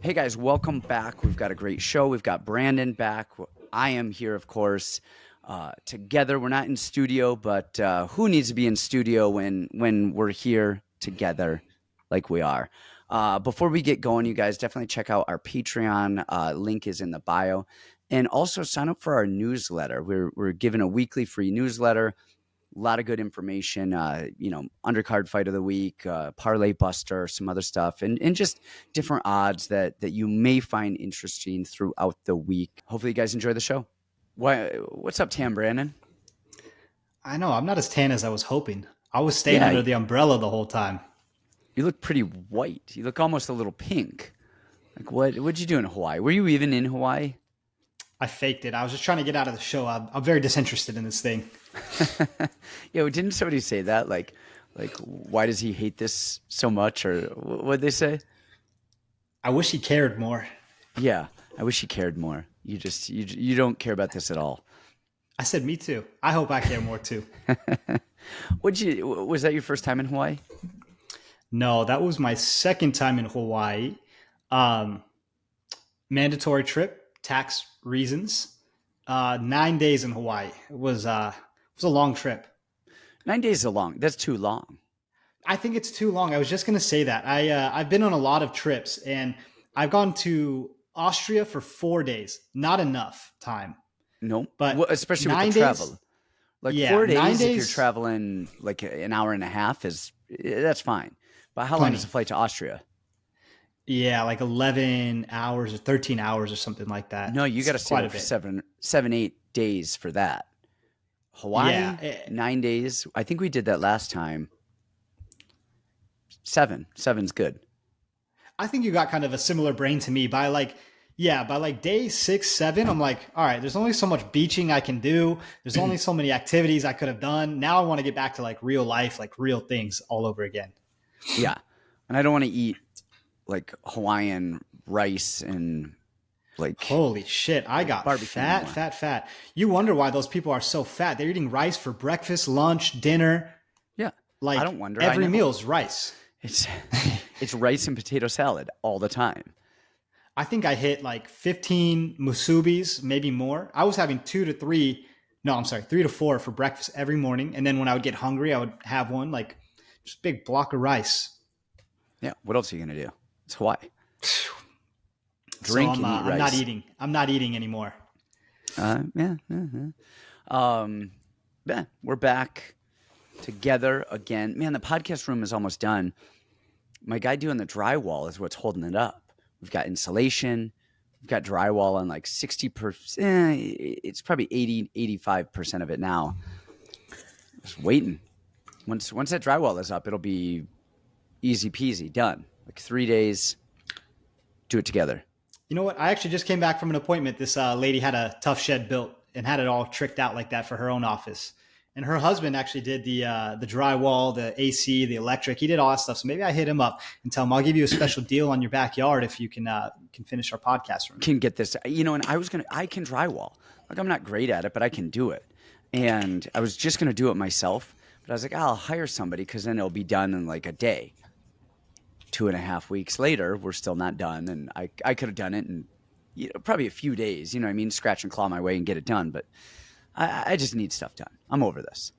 Hey guys, welcome back. We've got a great show. We've got Brandon back. I am here, of course, together. We're not in studio, but who needs to be in studio when we're here together like we are? Before we get going, you guys definitely check out our Patreon. Link is in the bio. And also sign up for our newsletter. We're giving a weekly free newsletter. A lot of good information, undercard fight of the week, parlay buster, some other stuff, and just different odds that you may find interesting throughout the week. Hopefully you guys enjoy the show. What's up, Tam Brandon? I know. I'm not as tan as I was hoping. I was staying under the umbrella the whole time. You look pretty white. You look almost a little pink. Like what'd you do in Hawaii? Were you even in Hawaii? I faked it. I was just trying to get out of the show. I'm very disinterested in this thing. Yeah, didn't somebody say that? Like, why does he hate this so much? Or what'd they say? I wish he cared more. Yeah, I wish he cared more. You don't care about this at all. I said, me too. I hope I care more too. Was that your first time in Hawaii? No, that was my second time in Hawaii. Mandatory trip, tax reasons. 9 days in Hawaii. It was a long trip. 9 days is that's too long. I think it's too long. I was just going to say that. I've been on a lot of trips, and I've gone to Austria for 4 days. Not enough time. No, but especially with the travel. Like 4 days, 9 days, if you're traveling like an hour and a half, that's fine. But how long is the flight to Austria? Yeah, like 11 hours or 13 hours or something like that. No, you got to stay there for 7-8 days for that. Hawaii, 9 days. I think we did that last time. 7's good. I think you got kind of a similar brain to me. By day 6, 7, I'm like, all right, there's only so much beaching I can do. There's only so many activities I could have done. Now I want to get back to like real life, like real things all over again. Yeah. And I don't want to eat like Hawaiian rice and like, holy shit, I got fat. You wonder why those people are so fat. They're eating rice for breakfast, lunch, dinner. Yeah. Like I don't wonder. Every meal is rice. It's rice and potato salad all the time. I think I hit like 15 musubis, maybe more. I was having 3 to 4 for breakfast every morning. And then when I would get hungry, I would have one, like just a big block of rice. Yeah. What else are you going to do? It's Hawaii. Drink and eat rice. I'm not eating anymore. Yeah. We're back together again. Man, the podcast room is almost done. My guy doing the drywall is what's holding it up. We've got insulation. We've got drywall on like 60%. It's probably 85% of it now. Just waiting. Once that drywall is up, it'll be easy peasy, done. Like 3 days, do it together. You know what? I actually just came back from an appointment. This lady had a tough shed built and had it all tricked out like that for her own office. And her husband actually did the drywall, the AC, the electric. He did all that stuff. So maybe I hit him up and tell him I'll give you a special deal on your backyard if you can finish our podcast room. Can get this, and I can drywall. Like I'm not great at it, but I can do it. And I was just gonna do it myself, but I was like, I'll hire somebody because then it'll be done in like a day. 2.5 weeks later, we're still not done, and I could have done it in probably a few days. You know what I mean? Scratch and claw my way and get it done, but I just need stuff done. I'm over this.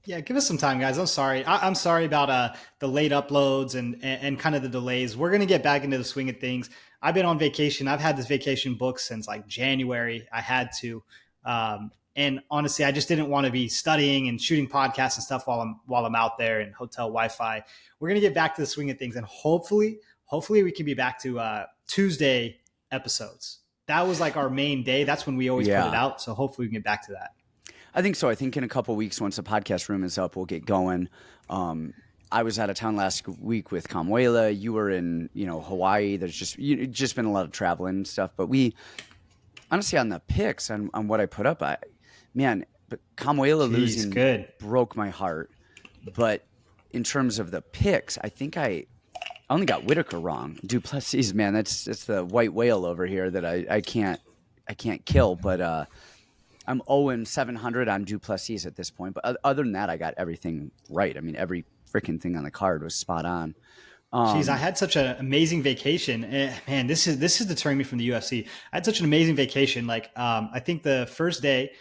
Yeah, give us some time, guys. I'm sorry. I'm sorry about the late uploads and kind of the delays. We're going to get back into the swing of things. I've been on vacation. I've had this vacation booked since like January. I had to. And honestly, I just didn't want to be studying and shooting podcasts and stuff while I'm out there in hotel Wi-Fi. We're going to get back to the swing of things, and hopefully we can be back to Tuesday episodes. That was like our main day. That's when we always put it out. So hopefully we can get back to that. I think so. I think in a couple of weeks, once the podcast room is up, we'll get going. I was out of town last week with Kamuela. You were in, Hawaii. There's just been a lot of traveling and stuff. But we, honestly, on the picks on what I put up, but Kamuela losing broke my heart. But in terms of the picks, I think I only got Whitaker wrong. Duplessis, man, that's the white whale over here that I can't kill. But I'm 0-700 on Duplessis at this point. But other than that, I got everything right. I mean, every freaking thing on the card was spot on. Jeez, I had such an amazing vacation. Man, this is deterring me from the UFC. I had such an amazing vacation. Like, I think the first day,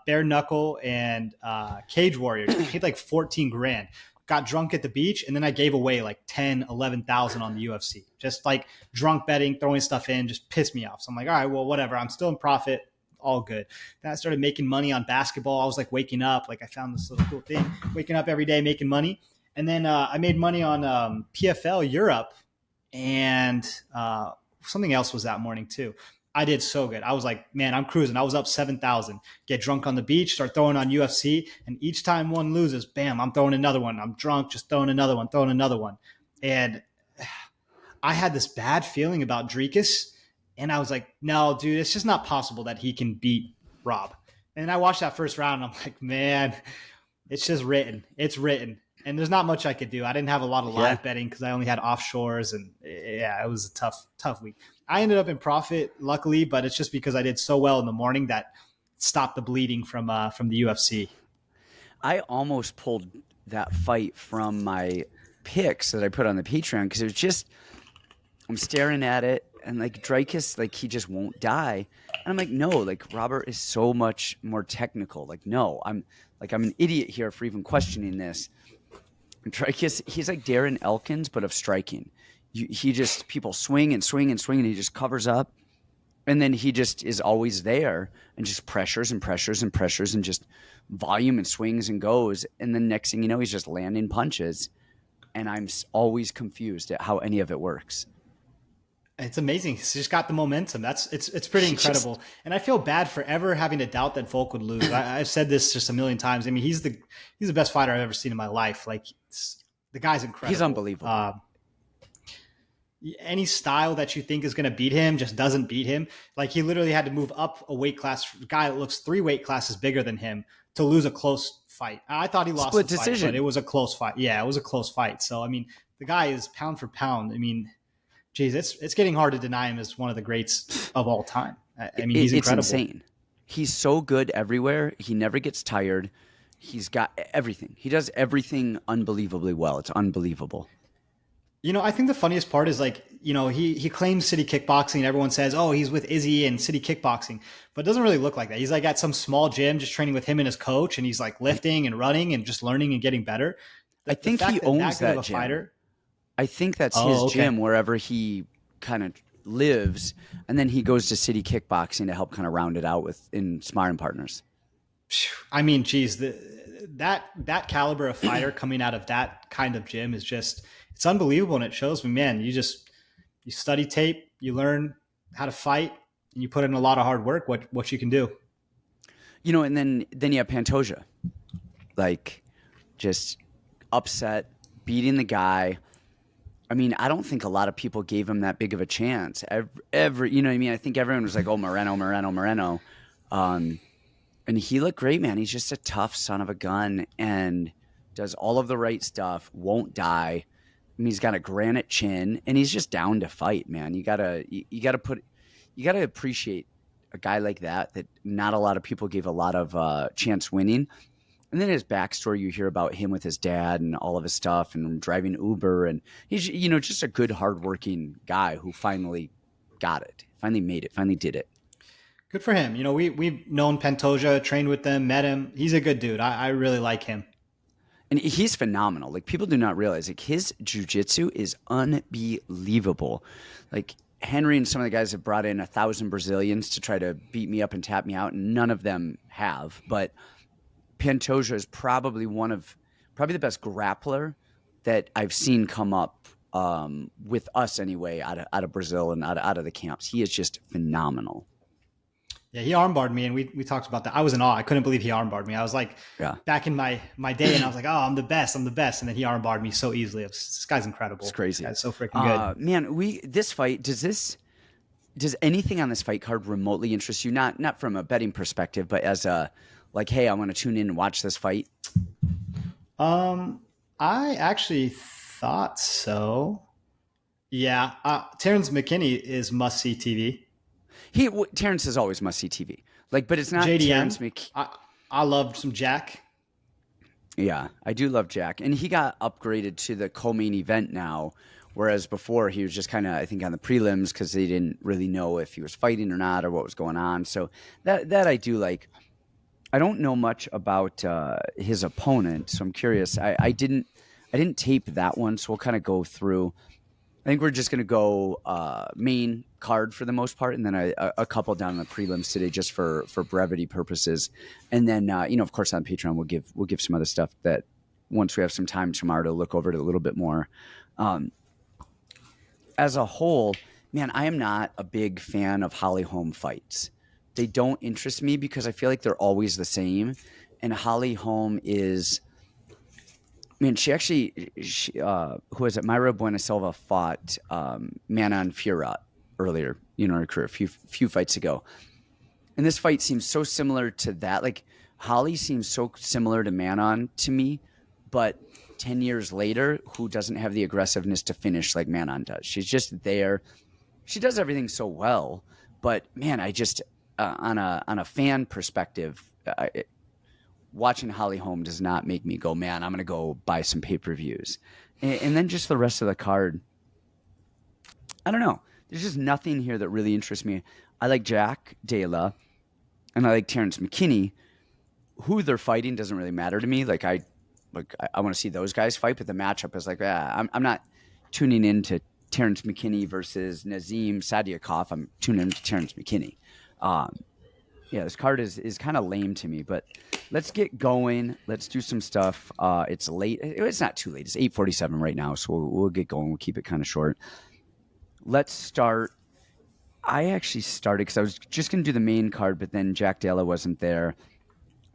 bare knuckle and cage warriors paid like 14 grand. Got drunk at the beach, and then I gave away like 10, 11,000 on the UFC. Just like drunk betting, throwing stuff in, just pissed me off. So I'm like, all right, well, whatever. I'm still in profit. All good. Then I started making money on basketball. I was like waking up, like I found this little cool thing, waking up every day, making money. And then I made money on PFL Europe, and something else was that morning too. I did so good. I was like, man, I'm cruising. I was up 7,000. Get drunk on the beach, start throwing on UFC, and each time one loses, bam, I'm throwing another one. I'm drunk, just throwing another one. And I had this bad feeling about Dricus, and I was like, no, dude, it's just not possible that he can beat Rob. And I watched that first round, and I'm like, man, it's just written. It's written. And there's not much I could do. I didn't have a lot of live betting because I only had offshores, and yeah, it was a tough week. I ended up in profit, luckily, but it's just because I did so well in the morning that stopped the bleeding from the UFC. I almost pulled that fight from my picks that I put on the Patreon because it was just, I'm staring at it, and like Dricus, like he just won't die. And I'm like, no, like Robert is so much more technical. Like, no, I'm an idiot here for even questioning this. Dricus, he's like Darren Elkins, but of striking. He just, people swing and swing and swing, and he just covers up. And then he just is always there and just pressures and pressures and pressures and just volume and swings and goes. And then next thing you know, he's just landing punches. And I'm always confused at how any of it works. It's amazing. He's just got the momentum. It's pretty incredible. And I feel bad for ever having to doubt that Volk would lose. I've said this just a million times. I mean, he's the best fighter I've ever seen in my life. Like, the guy's incredible. He's unbelievable. Any style that you think is going to beat him just doesn't beat him. Like, he literally had to move up a weight class. A guy that looks 3 weight classes bigger than him to lose a close fight. I thought he lost Split the decision. fight, but it was a close fight. Yeah, it was a close fight. So, I mean, the guy is pound for pound. I mean, geez, it's getting hard to deny him as one of the greats of all time. I mean, he's incredible. It's insane. He's so good everywhere. He never gets tired. He's got everything. He does everything unbelievably well. It's unbelievable. You know, I think the funniest part is, like, you know, he claims City Kickboxing, and everyone says, oh, he's with Izzy and City Kickboxing, but it doesn't really look like that. He's like at some small gym just training with him and his coach, and he's like lifting and running and just learning and getting better. I think he owns that gym. Fighter, I think that's his gym wherever he kind of lives, and then he goes to City Kickboxing to help kind of round it out in sparring partners. I mean, geez, that caliber of fighter coming out of that kind of gym is just, it's unbelievable. And it shows me, man, you study tape, you learn how to fight, and you put in a lot of hard work, what you can do. You know, and then you have Pantoja, like, just upset, beating the guy. I mean, I don't think a lot of people gave him that big of a chance. Every you know what I mean? I think everyone was like, oh, Moreno. And he looked great, man. He's just a tough son of a gun and does all of the right stuff, won't die. I mean, he's got a granite chin, and he's just down to fight, man. You gotta appreciate a guy like that not a lot of people gave a lot of chance winning. And then his backstory, you hear about him with his dad and all of his stuff and driving Uber. And he's, you know, just a good, hardworking guy who finally got it, finally made it, finally did it. Good for him. You know, we've known Pantoja, trained with him, met him. He's a good dude. I really like him. And he's phenomenal. Like, people do not realize, like, his jiu-jitsu is unbelievable. Like, Henry and some of the guys have brought in 1,000 Brazilians to try to beat me up and tap me out, and none of them have. But Pantoja is probably the best grappler that I've seen come up with us anyway, out of Brazil and out of the camps. He is just phenomenal. Yeah, he armbarred me, and we talked about that. I was in awe. I couldn't believe he armbarred me. I was like, back in my day, and I was like, oh, I'm the best. And then he armbarred me so easily. This guy's incredible. It's crazy. This guy's so freaking good. Man, this fight, does anything on this fight card remotely interest you? Not from a betting perspective, but as a, like, hey, I want to tune in and watch this fight. I actually thought so. Yeah. Terrance McKinney is must-see TV. Terrance is always must-see TV. Like, but it's not JDM. Terrance I loved some Jack. Yeah, I do love Jack. And he got upgraded to the co-main event now, Whereas before he was just kind of, I think, on the prelims because they didn't really know if he was fighting or not or what was going on. So that I do like. I don't know much about his opponent, so I'm curious. I didn't tape that one, so we'll kind of go through. I think we're just going to go main card for the most part, and then a couple down in the prelims today, just for brevity purposes. And then of course, on Patreon we'll give some other stuff that once we have some time tomorrow to look over it a little bit more. As a whole, man, I am not a big fan of Holly Holm fights. They don't interest me because I feel like they're always the same. And Holly Holm is, man, she who is it? Mayra Buena Silva fought Manon Fiorot earlier, in her career, a few fights ago. And this fight seems so similar to that. Like, Holly seems so similar to Manon to me, but 10 years later, who doesn't have the aggressiveness to finish like Manon does? She's just there. She does everything so well, but man, I just on a fan perspective, watching Holly Holm does not make me go, man, I'm going to go buy some pay-per-views. And then just the rest of the card, I don't know. There's just nothing here that really interests me. I like Jack Della, and I like Terrance McKinney. Who they're fighting doesn't really matter to me. I want to see those guys fight, but the matchup is like, I'm not tuning into Terrance McKinney versus Nazim Sadykhov. I'm tuning into Terrance McKinney. This card is kind of lame to me, but let's get going. Let's do some stuff. It's late. It's not too late. It's 8:47 right now, so we'll get going. We'll keep it kind of short. Let's start. I actually started because I was just going to do the main card, but then Jack Della wasn't there.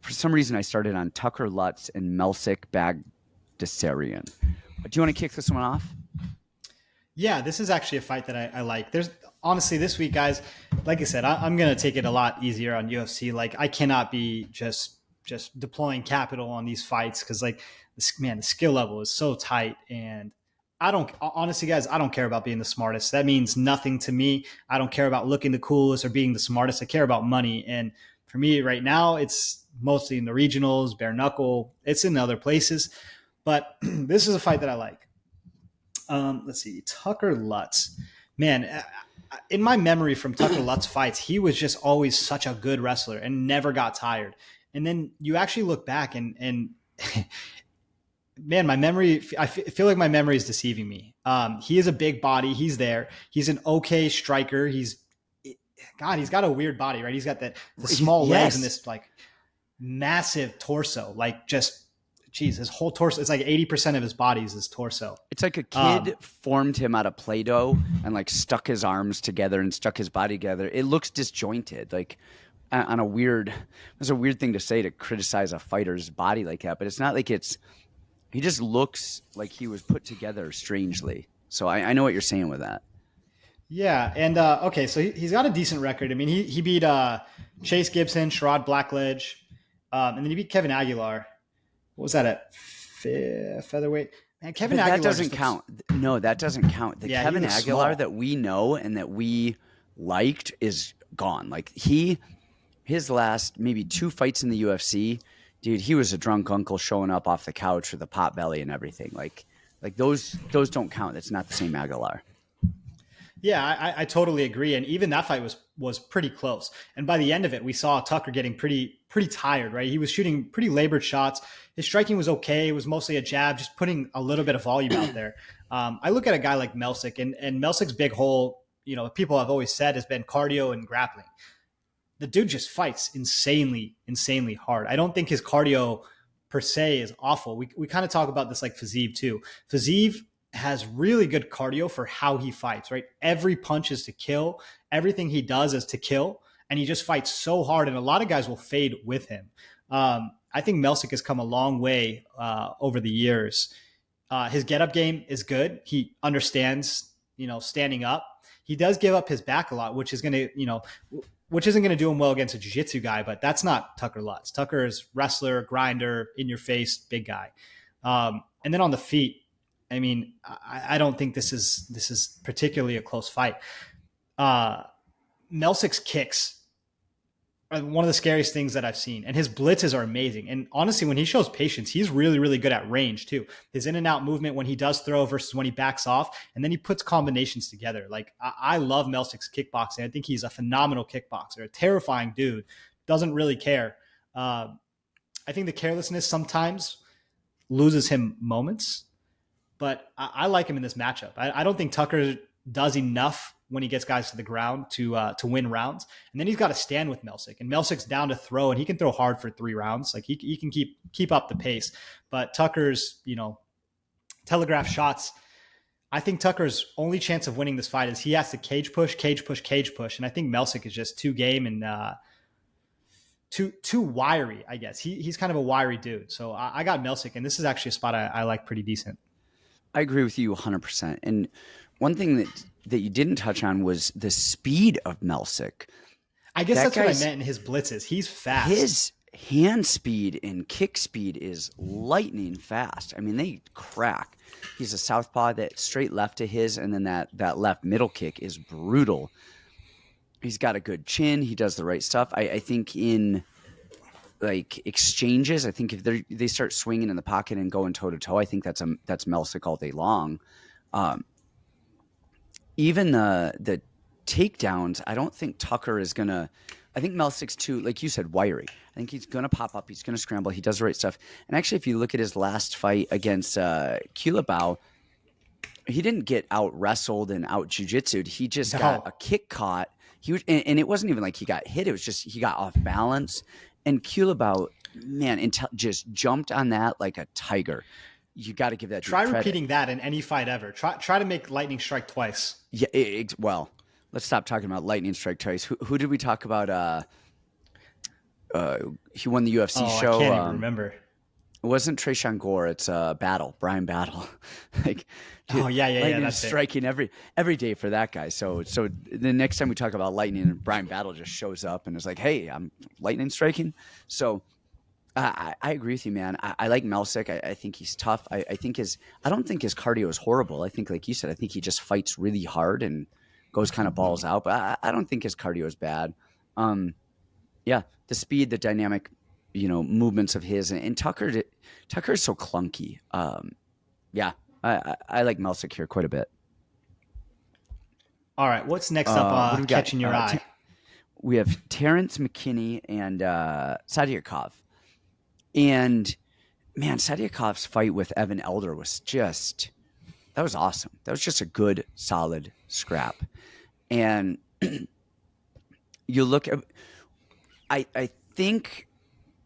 For some reason, I started on Tucker Lutz and Melsik Baghdasaryan. Do you want to kick this one off? Yeah, this is actually a fight that I like. There's honestly this week, guys, like I said, I'm going to take it a lot easier on UFC. Like, I cannot be just deploying capital on these fights because, like, the skill level is so tight. And honestly, guys, I don't care about being the smartest. That means nothing to me. I don't care about looking the coolest or being the smartest. I care about money. And for me right now, it's mostly in the regionals, bare knuckle. It's in other places. But this is a fight that I like. Let's see, Tucker Lutz. Man, in my memory from Tucker Lutz fights, he was just always such a good wrestler and never got tired. And then you actually look back and man, my memory, I feel like my memory is deceiving me. He is a big body. He's there. He's an okay striker. He's got a weird body, right? He's got the small legs and this like massive torso, like just, geez, his whole torso, it's like 80% of his body is his torso. It's like a kid formed him out of Play-Doh and like stuck his arms together and stuck his body together. It looks disjointed, like on a weird, it's a weird thing to say to criticize a fighter's body like that, but it's not like he just looks like he was put together strangely. So I know what you're saying with that. Yeah. And okay, so he's got a decent record. I mean, he beat Chase Gibson, Sherrod Blackledge, and then he beat Kevin Aguilar. What was that at featherweight? Man, Kevin Aguilar. That doesn't count. No, that doesn't count. The Kevin Aguilar small that we know and that we liked is gone. Like his last maybe 2 fights in the UFC, dude, he was a drunk uncle showing up off the couch with a pot belly and everything. Like those don't count. That's not the same Aguilar. Yeah, I totally agree. And even that fight was pretty close. And by the end of it, we saw Tucker getting pretty tired, right? He was shooting pretty labored shots. His striking was okay. It was mostly a jab, just putting a little bit of volume out there. I look at a guy like Melsik, and Melsik's big hole, people have always said has been cardio and grappling. The dude just fights insanely hard. I don't think his cardio per se is awful. We kind of talk about this like Fiziev too. Fiziev has really good cardio for how he fights, right? Every punch is to kill. Everything he does is to kill. And he just fights so hard. And a lot of guys will fade with him. I think Melsik has come a long way over the years. His get-up game is good. He understands, standing up. He does give up his back a lot, which isn't going to do him well against a jiu-jitsu guy, but that's not Tucker Lutz. Tucker is wrestler, grinder, in your face, big guy. And then on the feet, I mean, I don't think this is particularly a close fight. Melsik's kicks one of the scariest things that I've seen. And his blitzes are amazing. And honestly, when he shows patience, he's really, really good at range too. His in and out movement when he does throw versus when he backs off, and then he puts combinations together. Like I love Melsik's kickboxing. I think he's a phenomenal kickboxer, a terrifying dude, doesn't really care. I think the carelessness sometimes loses him moments, but I like him in this matchup. I don't think Tucker does enough when he gets guys to the ground to win rounds. And then he's got to stand with Melsik. And Melsik's down to throw, and he can throw hard for 3 rounds. Like he can keep up the pace. But Tucker's, telegraph shots. I think Tucker's only chance of winning this fight is he has to cage push. And I think Melsik is just too game and too wiry, I guess. He's kind of a wiry dude. So I got Melsik, and this is actually a spot I like pretty decent. I agree with you 100%. And one thing that you didn't touch on was the speed of Melsik. I guess that's what I meant in his blitzes. He's fast. His hand speed and kick speed is lightning fast. I mean, they crack. He's a southpaw. That straight left to his, and then that left middle kick is brutal. He's got a good chin. He does the right stuff. I think in like exchanges, I think if they start swinging in the pocket and going toe to toe, I think that's Melsik all day long. Even the takedowns, I don't think Tucker is gonna. I think Melsik's too, like you said, wiry. I think he's gonna pop up. He's gonna scramble. He does the right stuff. And actually, if you look at his last fight against Kulabau, he didn't get out wrestled and out jujitsu'd. He just got a kick caught. He was, and it wasn't even like he got hit. It was just he got off balance. And Kulabau, man, just jumped on that like a tiger. You got to give that. Try repeating that in any fight ever. Try to make lightning strike twice. Yeah. Well, let's stop talking about lightning strike twice. Who did we talk about? He won the UFC show. I can't even remember. It wasn't Trayshawn Gore. It's Brian Battle. Like, dude, That's striking every day for that guy. So the next time we talk about lightning, Brian Battle just shows up and is like, "Hey, I'm lightning striking." So I agree with you, man. I like Melsik. I think he's tough. I don't think his cardio is horrible. I think, like you said, I think he just fights really hard and goes kind of balls out. But I don't think his cardio is bad. The speed, the dynamic, movements of his and Tucker is so clunky. I like Melsik here quite a bit. All right, what's next up? Catching your eye. We have Terrance, McKinney, and Sadykhov. And man, Sadykhov's fight with Evan Elder was that was awesome. That was just a good, solid scrap. And you look at, I think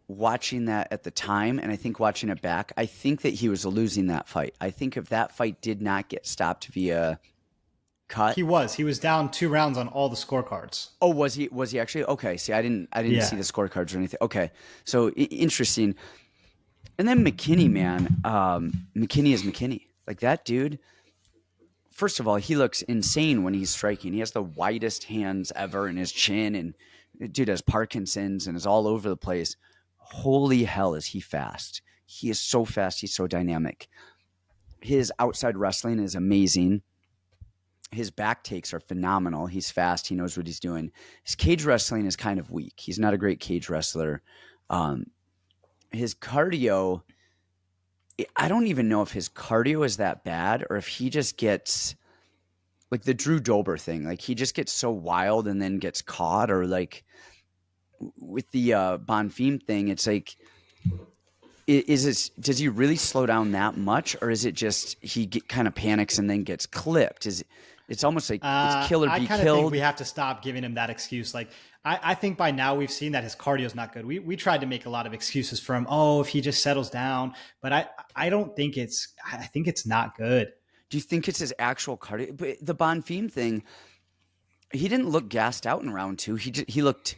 watching that at the time, and I think watching it back, I think that he was losing that fight. I think if that fight did not get stopped via cut, he was down 2 rounds on all the scorecards. Oh, was he actually? Okay. See, I didn't see the scorecards or anything. Okay. So interesting. And then McKinney, man, McKinney is McKinney. Like that dude. First of all, he looks insane when he's striking. He has the widest hands ever in his chin, and dude has Parkinson's and is all over the place. Holy hell, is he fast. He is so fast. He's so dynamic. His outside wrestling is amazing. His back takes are phenomenal. He's fast. He knows what he's doing. His cage wrestling is kind of weak. He's not a great cage wrestler. His cardio, I don't even know if his cardio is that bad or if he just gets like the Drew Dober thing. Like he just gets so wild and then gets caught, or like with the Bonfim thing, it's like, does he really slow down that much, or is it just he kind of panics and then gets clipped? It's almost like it's kill or be killed. I kind of think we have to stop giving him that excuse. Like I think by now we've seen that his cardio is not good. We tried to make a lot of excuses for him. Oh, if he just settles down, but I don't think I think it's not good. Do you think it's his actual cardio? But the Bonfim thing, he didn't look gassed out in round 2. He looked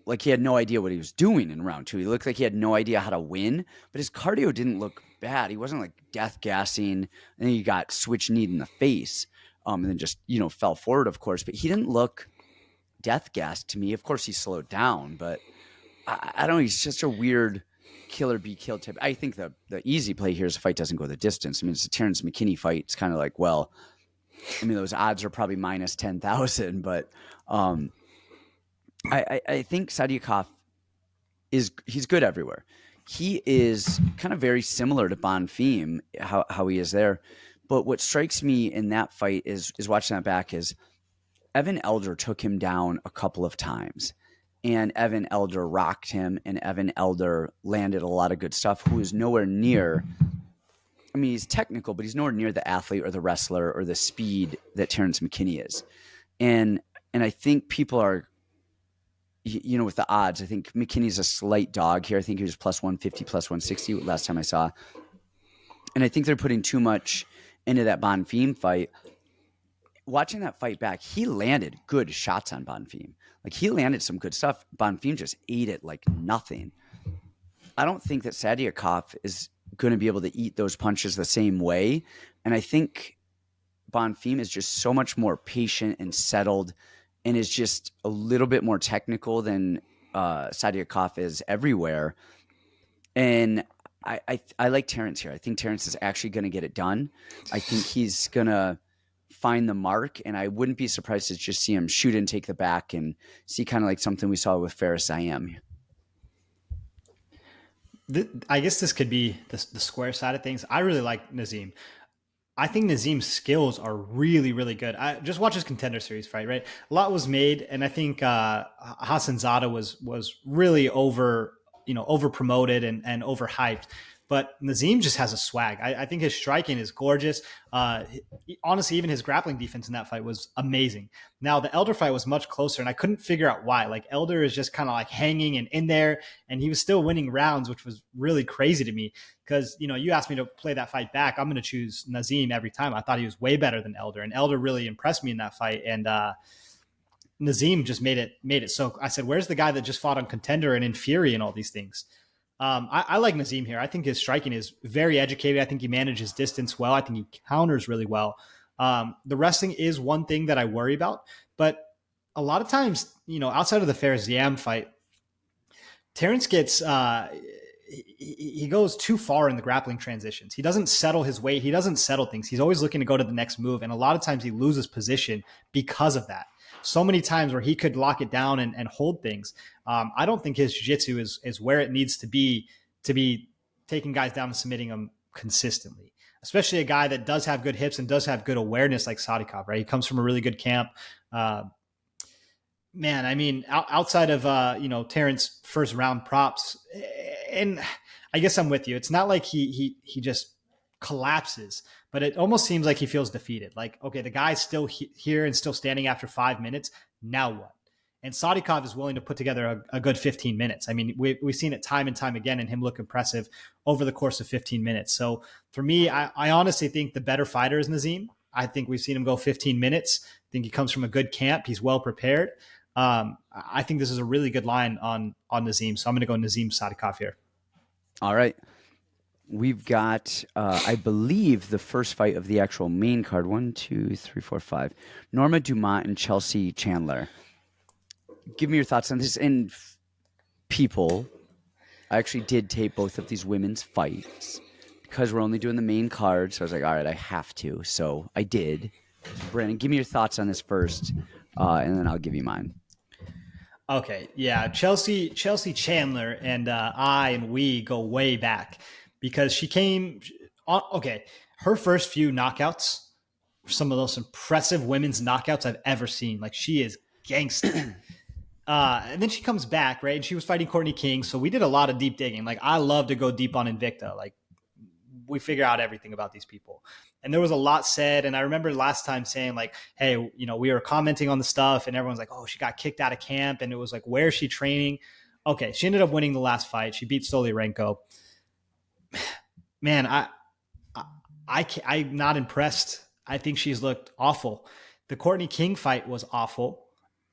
like he had no idea what he was doing in round 2. He looked like he had no idea how to win, but his cardio didn't look bad. He wasn't like death gassing, and then he got switch kneed in the face, and then just, fell forward, of course. But he didn't look death gassed to me. Of course, he slowed down, but I don't know. He's just a weird kill or be killed type. I think the easy play here is the fight doesn't go the distance. I mean, it's a Terrance McKinney fight. It's kind of like, well, I mean, those odds are probably minus 10,000, but I think Sadykhov he's good everywhere. He is kind of very similar to Bonfim, how he is there. But what strikes me in that fight is watching that back is Evan Elder took him down a couple of times, and Evan Elder rocked him, and Evan Elder landed a lot of good stuff. Who is nowhere near. I mean, he's technical, but he's nowhere near the athlete or the wrestler or the speed that Terrance McKinney is. And I think people are, with the odds, I think McKinney's a slight dog here. I think he was plus 150, plus 160 last time I saw. And I think they're putting too much into that Bonfim fight. Watching that fight back, he landed good shots on Bonfim. Like, he landed some good stuff. Bonfim just ate it like nothing. I don't think that Sadykhov is going to be able to eat those punches the same way. And I think Bonfim is just so much more patient and settled and is just a little bit more technical than Sadykhov is everywhere. And I like Terrance here. I think Terrance is actually going to get it done. I think he's going to find the mark, and I wouldn't be surprised to just see him shoot and take the back and see kind of like something we saw with Faris Zayem. I guess this could be the square side of things. I really like Nazim. I think Nazim's skills are really, really good. I just watch his Contender Series fight, right? A lot was made, and I think Hassanzada was really over promoted and overhyped. But Nazim just has a swag. I think his striking is gorgeous. Honestly, even his grappling defense in that fight was amazing. Now, the Elder fight was much closer, and I couldn't figure out why. Like, Elder is just kind of like hanging and in there, and he was still winning rounds, which was really crazy to me. Because, you asked me to play that fight back, I'm going to choose Nazim every time. I thought he was way better than Elder, and Elder really impressed me in that fight. And Nazim just made it so. I said, where's the guy that just fought on Contender and in Fury and all these things? I like Nazim here. I think his striking is very educated. I think he manages distance well. I think he counters really well. The wrestling is one thing that I worry about, but a lot of times, outside of the Faris Zayem fight, Terrance gets he goes too far in the grappling transitions. He doesn't settle his weight. He doesn't settle things. He's always looking to go to the next move, and a lot of times he loses position because of that. So many times where he could lock it down and hold things. I don't think his jiu-jitsu is where it needs to be taking guys down and submitting them consistently, especially a guy that does have good hips and does have good awareness like Sadykhov, right? He comes from a really good camp. Man, I mean, outside of, Terrance first round props, and I guess I'm with you. It's not like he just collapses, but it almost seems like he feels defeated. Like, okay, the guy's still here and still standing after 5 minutes. Now what? And Sadykhov is willing to put together a good 15 minutes. I mean, we've seen it time and time again and him look impressive over the course of 15 minutes. So for me, I honestly think the better fighter is Nazim. I think we've seen him go 15 minutes. I think he comes from a good camp. He's well prepared. I think this is a really good line on Nazim. So I'm going to go Nazim Sadykhov here. All right. We've got, I believe, the first fight of the actual main card. 1, 2, 3, 4, 5. Norma Dumont and Chelsea Chandler. Give me your thoughts on this. And people, I actually did tape both of these women's fights because we're only doing the main card. So I was like, all right, I have to. So I did. Brandon, give me your thoughts on this first, and then I'll give you mine. Okay, yeah, Chelsea Chandler and we go way back because she came on. Okay, her first few knockouts were some of the most impressive women's knockouts I've ever seen. Like, she is gangster. And then she comes back, right? And she was fighting Courtney King, so we did a lot of deep digging. Like, I love to go deep on Invicta. Like, we figure out everything about these people. And there was a lot said. And I remember last time saying, like, hey, we were commenting on the stuff and everyone's like, oh, she got kicked out of camp. And it was like, where is she training? Okay, she ended up winning the last fight. She beat Stoliarenko. Man, I'm not impressed. I think she's looked awful. The Courtney King fight was awful.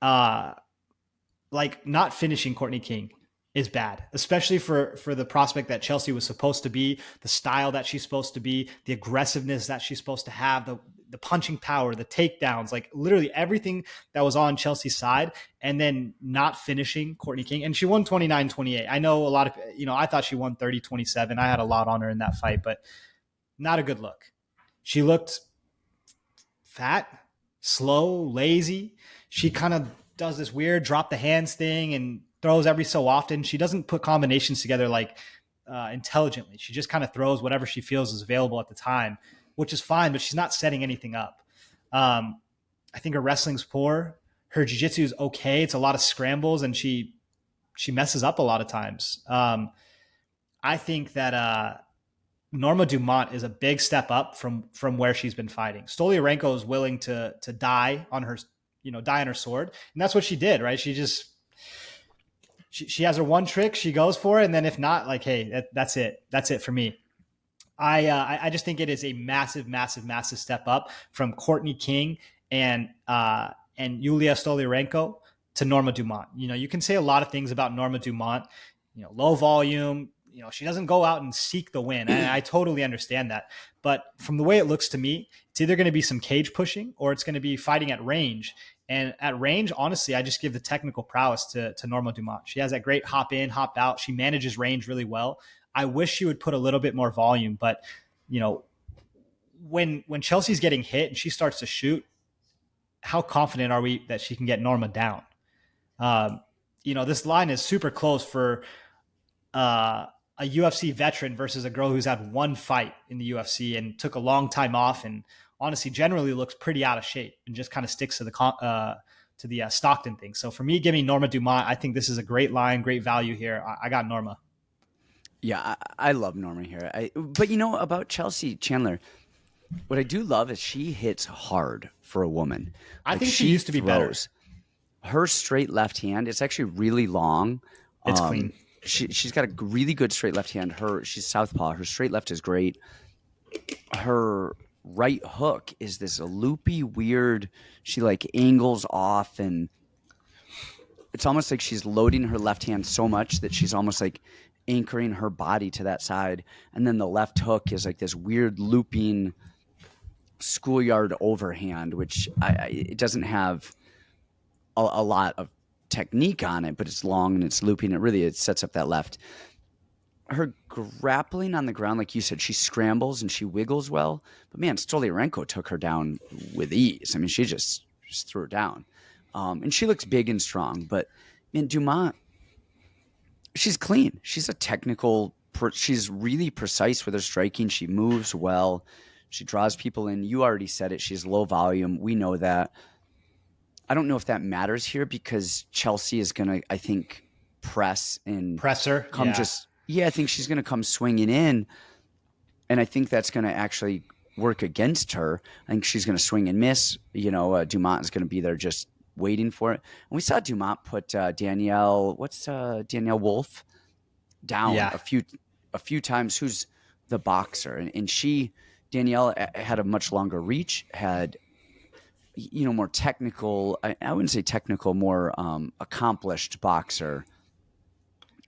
Like, not finishing Courtney King is bad, especially for the prospect that Chelsea was supposed to be, the style that she's supposed to be, the aggressiveness that she's supposed to have, the punching power, the takedowns, like literally everything that was on Chelsea's side, and then not finishing Courtney King. And she won 29-28. I know a lot of, I thought she won 30-27. I had a lot on her in that fight, but not a good look. She looked fat, slow, lazy. She kind of does this weird drop the hands thing and throws every so often. She doesn't put combinations together like intelligently. She just kind of throws whatever she feels is available at the time, which is fine, but she's not setting anything up. I think her wrestling's poor. Her jiu-jitsu is okay. It's a lot of scrambles, and she messes up a lot of times. I think that Norma Dumont is a big step up from where she's been fighting. Stoliarenko is willing to die on her, die on her sword, and that's what she did, right? She has her one trick, she goes for it, and then if not, like, hey, that's it. That's it for me. I just think it is a massive, massive, massive step up from Courtney King and Yulia Stoliarenko to Norma Dumont. You can say a lot of things about Norma Dumont, low volume, she doesn't go out and seek the win. And I totally understand that. But from the way it looks to me, it's either going to be some cage pushing or it's going to be fighting at range. And at range, honestly, I just give the technical prowess to Norma Dumont. She has that great hop in, hop out. She manages range really well. I wish she would put a little bit more volume, but when Chelsea's getting hit and she starts to shoot, how confident are we that she can get Norma down? This line is super close for a UFC veteran versus a girl who's had one fight in the UFC and took a long time off and honestly generally looks pretty out of shape and just kind of sticks to the Stockton thing. So for me, give me Norma Dumont. I think this is a great line, great value here. I got Norma. Yeah, I love Norma here. But about Chelsea Chandler, what I do love is she hits hard for a woman. I think she used to be better. Her straight left hand, it's actually really long. It's clean. She's got a really good straight left hand. She's southpaw. Her straight left is great. Her right hook is this loopy, weird. She like angles off, and it's almost like she's loading her left hand so much that she's almost like anchoring her body to that side. And then the left hook is like this weird looping schoolyard overhand, which it doesn't have a lot of technique on it, but it's long and it's looping. It sets up that left. Her grappling on the ground, like you said, she scrambles and she wiggles well. But man, Stoliarenko took her down with ease. I mean, she just threw her down. And she looks big and strong. But man, Dumont, she's clean. She's a technical. She's really precise with her striking. She moves well. She draws people in. You already said it. She's low volume. We know that. I don't know if that matters here because Chelsea is going to, I think, press and presser. I think she's going to come swinging in, and I think that's going to actually work against her. I think she's going to swing and miss. Dumont is going to be there just waiting for it. And we saw Dumont put Danielle Wolf down a few times. Who's the boxer, and Danielle had a much longer reach, had more technical. I wouldn't say technical, more accomplished boxer.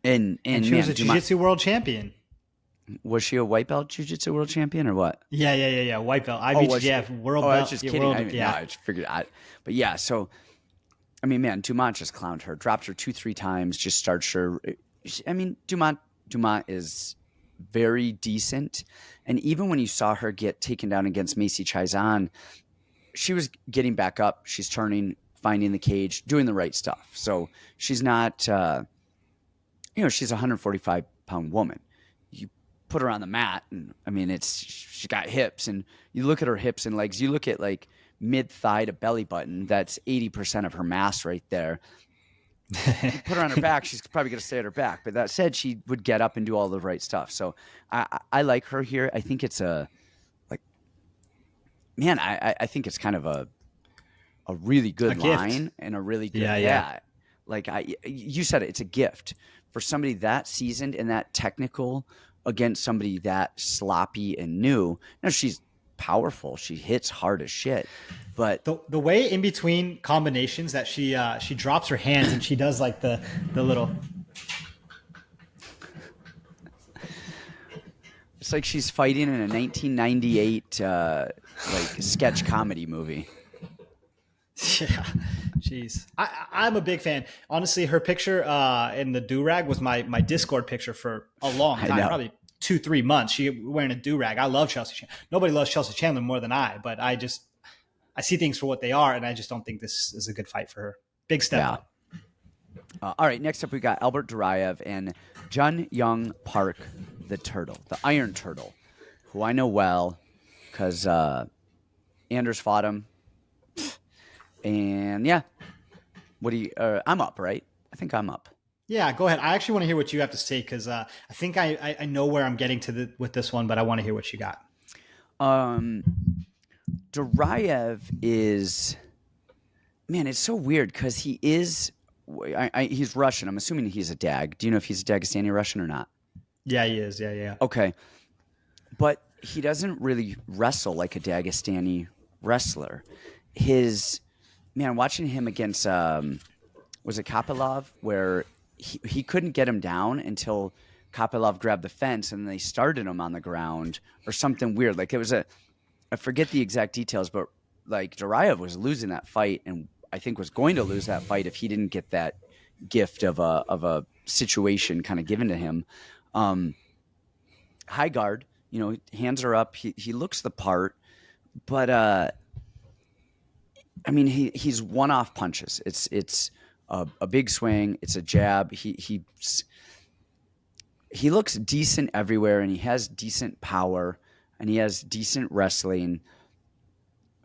And she was a jiu-jitsu world champion. Was she a white belt jiu-jitsu world champion or what? Yeah. White belt. IBJJF world belt. I was just kidding. I just figured out. But yeah, so I mean, man, Dumont just clowned her, dropped her 2-3 times, just starched her. I mean, Dumont is very decent. And even when you saw her get taken down against Macy Chiasson, she was getting back up. She's turning, finding the cage, doing the right stuff. So she's not, she's a 145-pound woman. You put her on the mat, and I mean, she got hips, and you look at her hips and legs. You look at like mid-thigh to belly button. That's 80% of her mass right there. Put her on her back, she's probably going to stay at her back. But that said, she would get up and do all the right stuff. So I like her here. I think it's I think it's kind of a really good line and a really good Like you said it's a gift for somebody that seasoned and that technical against somebody that sloppy and new. Now she's powerful. She hits hard as shit. But the way in between combinations that she drops her hands and she does like the little. It's like she's fighting in a 1998 sketch comedy movie. Yeah, jeez. I'm a big fan. Honestly, her picture in the do-rag was my Discord picture for a long time, probably 2-3 months. She wearing a do-rag. I love Chelsea Chandler. Nobody loves Chelsea Chandler more than I, but I see things for what they are, and I just don't think this is a good fight for her. Big step Yeah. up. All right, next up we got Albert Duraev and Jun Young Park, the Turtle, the Iron Turtle, who I know well because Anders fought him. And yeah, what do you? I'm up, right? I think I'm up. Yeah, go ahead. I actually want to hear what you have to say because I think I know where I'm getting to with this one, but I want to hear what you got. Duraev is, man, it's so weird because he's Russian. I'm assuming he's a Dag. Do you know if he's a Dagestani Russian or not? Yeah, he is. Yeah. Okay. But he doesn't really wrestle like a Dagestani wrestler. Watching him against, was it Kapilov, where he couldn't get him down until Kapilov grabbed the fence and they started him on the ground or something weird. Like I forget the exact details, but like Duraev was losing that fight and I think was going to lose that fight if he didn't get that gift of a situation kind of given to him. High guard, hands are up. He looks the part, but he's one-off punches. It's a big swing. It's a jab. He looks decent everywhere, and he has decent power, and he has decent wrestling.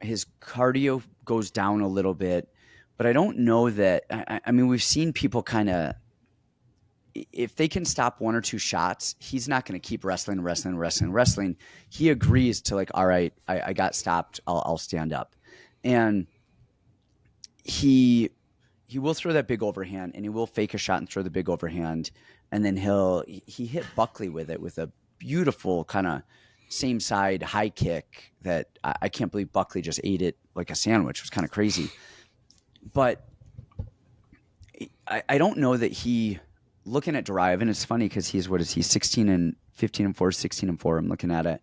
His cardio goes down a little bit, but I don't know that. We've seen people kind of, if they can stop one or two shots, he's not going to keep wrestling. He agrees to like, all right, I got stopped. I'll stand up, and he will throw that big overhand, and he will fake a shot and throw the big overhand, and then he hit Buckley with it with a beautiful kind of same side high kick that I can't believe Buckley just ate it like a sandwich. It was kind of crazy, but I don't know that he. Looking at Duraev, and it's funny because he's 16 and 15 and 4, 16 and 4. I'm looking at it.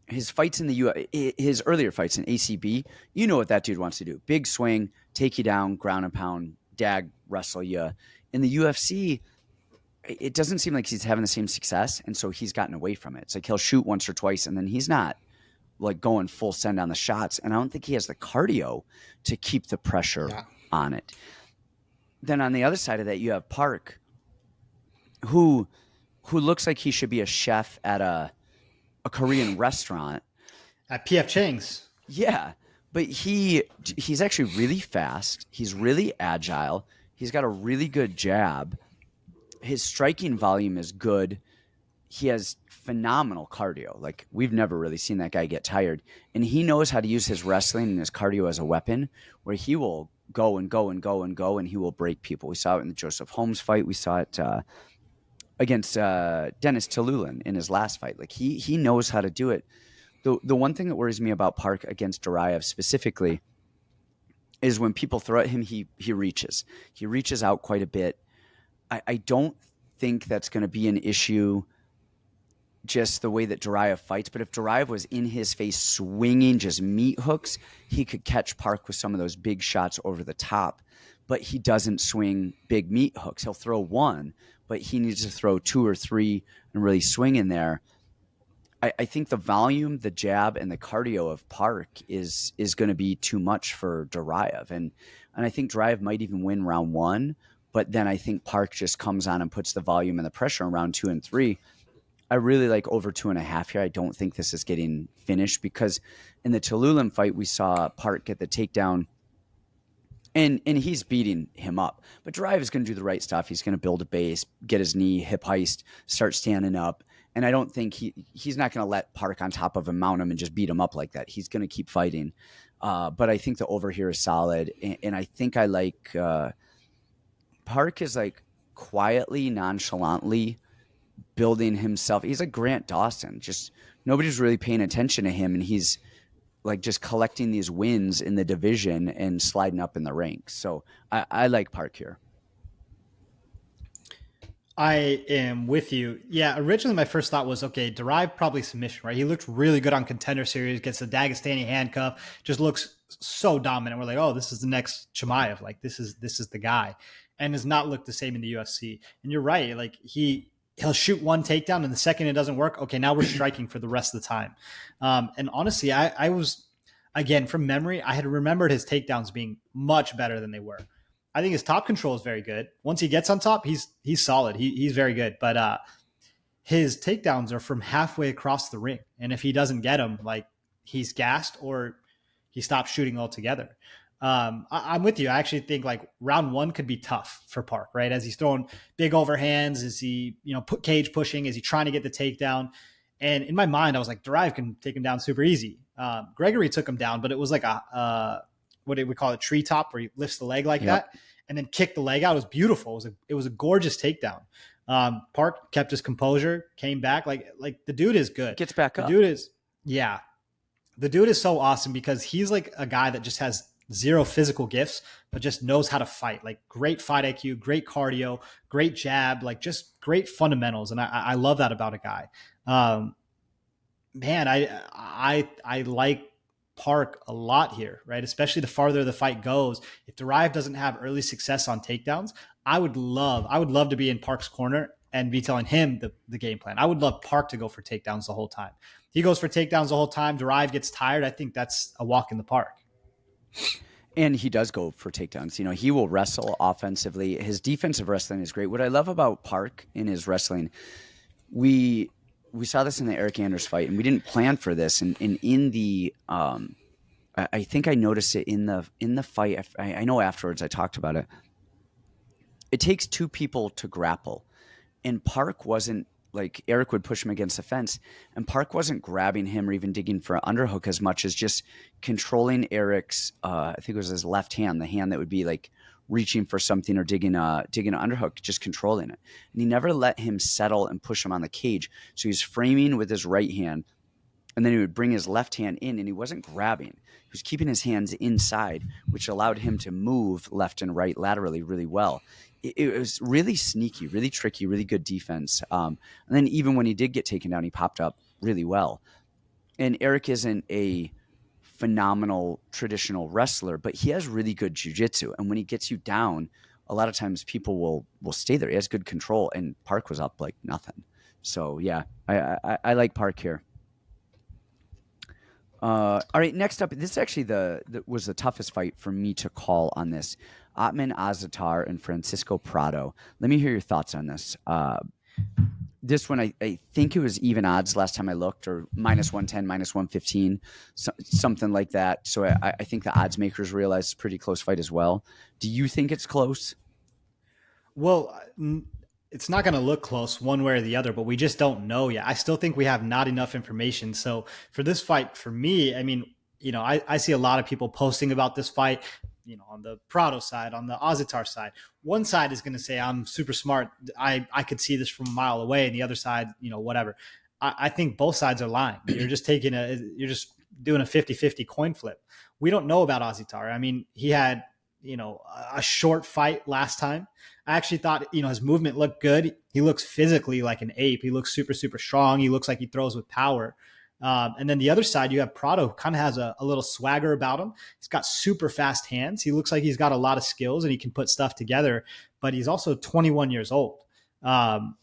His fights in the his earlier fights in ACB, you know what that dude wants to do: big swing, take you down, ground and pound, dag, wrestle you. In the UFC, it doesn't seem like he's having the same success, and so he's gotten away from it. It's like he'll shoot once or twice, and then he's not like going full send on the shots. And I don't think he has the cardio to keep the pressure on it. Then on the other side of that, you have Park, who looks like he should be a chef at a Korean restaurant. At PF Chang's. Yeah, but he's actually really fast. He's really agile. He's got a really good jab. His striking volume is good. He has phenomenal cardio. Like, we've never really seen that guy get tired. And he knows how to use his wrestling and his cardio as a weapon, where he will go and go and go and go, and he will break people. We saw it in the Joseph Holmes fight. We saw it against Dennis Tillulin in his last fight. Like, he knows how to do it. The one thing that worries me about Park against Duraev specifically is when people throw at him, he reaches. He reaches out quite a bit. I don't think that's going to be an issue just the way that Duraev fights. But if Duraev was in his face swinging just meat hooks, he could catch Park with some of those big shots over the top. But he doesn't swing big meat hooks. He'll throw one, but he needs to throw two or three and really swing in there. I think the volume, the jab, and the cardio of Park is going to be too much for Duraev. And I think Duraev might even win round one, but then I think Park just comes on and puts the volume and the pressure in round 2 and 3. I really like over 2.5 here. I don't think this is getting finished because in the Tillulin fight, we saw Park get the takedown and he's beating him up. But Duraev is going to do the right stuff. He's going to build a base, get his knee, hip heist, start standing up. And I don't think he's not going to let Park on top of him, mount him, and just beat him up like that. He's going to keep fighting. But I think the over here is solid. And I think I like Park is like quietly, nonchalantly building himself. He's like Grant Dawson. Just nobody's really paying attention to him. And he's like just collecting these wins in the division and sliding up in the ranks. So I like Park here. I am with you. Yeah, originally my first thought was, okay, Duraev probably submission, right? He looked really good on Contender Series, gets the Dagestani handcuff, just looks so dominant. We're like, oh, this is the next Chimaev. Like, this is the guy. And has not looked the same in the UFC. And you're right. Like, he'll shoot one takedown, and the second it doesn't work, okay, now we're striking for the rest of the time. And honestly, I was, again, from memory, I had remembered his takedowns being much better than they were. I think his top control is very good. Once he gets on top, he's solid. He's very good. But his takedowns are from halfway across the ring, and if he doesn't get them, like, he's gassed or he stops shooting altogether. I'm with you. I actually think like round one could be tough for Park, right? As he's throwing big overhands, is he, put cage pushing? Is he trying to get the takedown? And in my mind, I was like, Duraev can take him down super easy. Gregory took him down, but it was like what do we call it? Treetop, where he lifts the leg like that and then kicked the leg out. It was beautiful. It was a gorgeous takedown. Park kept his composure, came back. Like the dude is good. Gets back up. The dude is so awesome because he's like a guy that just has zero physical gifts, but just knows how to fight. Like, great fight IQ, great cardio, great jab, like just great fundamentals. And I love that about a guy. Man, I like Park a lot here, right? Especially the farther the fight goes. If Duraev doesn't have early success on takedowns, I would love to be in Park's corner and be telling him the game plan. I would love Park to go for takedowns the whole time. He goes for takedowns the whole time. Duraev gets tired. I think that's a walk in the park. And he does go for takedowns. He will wrestle offensively. His defensive wrestling is great. What I love about Park in his wrestling, we saw this in the Eric Anders fight, and we didn't plan for this. And in the, I think I noticed it in the fight. I know afterwards I talked about it. It takes two people to grapple, and Park wasn't, like, Eric would push him against the fence, and Park wasn't grabbing him or even digging for an underhook as much as just controlling Eric's, I think it was his left hand, the hand that would be like reaching for something or digging an underhook, just controlling it. And he never let him settle and push him on the cage. So he's framing with his right hand, and then he would bring his left hand in, and he wasn't grabbing. He was keeping his hands inside, which allowed him to move left and right laterally really well. It was really sneaky, really tricky, really good defense. And then even when he did get taken down, he popped up really well. And Eric isn't a phenomenal traditional wrestler, but he has really good jiu-jitsu. And when he gets you down, a lot of times people will stay there. He has good control, and Park was up like nothing. So yeah, I like Park here. All right, next up, this is actually was the toughest fight for me to call on this. Ottman, Azaitar, and Francisco Prado. Let me hear your thoughts on this. This one, I think it was even odds last time I looked, or -110, -115, something like that. So I think the odds makers realize it's a pretty close fight as well. Do you think it's close? Well, it's not going to look close one way or the other, but we just don't know yet. I still think we have not enough information. So for this fight, for me, I mean, I see a lot of people posting about this fight, on the Prado side, on the Azaitar side. One side is going to say, I'm super smart. I could see this from a mile away. And the other side, whatever. I think both sides are lying. You're just doing a 50-50 coin flip. We don't know about Azaitar. I mean, he had, a short fight last time. I actually thought, his movement looked good. He looks physically like an ape. He looks super, super strong. He looks like he throws with power. And then the other side, you have Prado, who kind of has a little swagger about him. He's got super fast hands. He looks like he's got a lot of skills and he can put stuff together, but he's also 21 years old. Having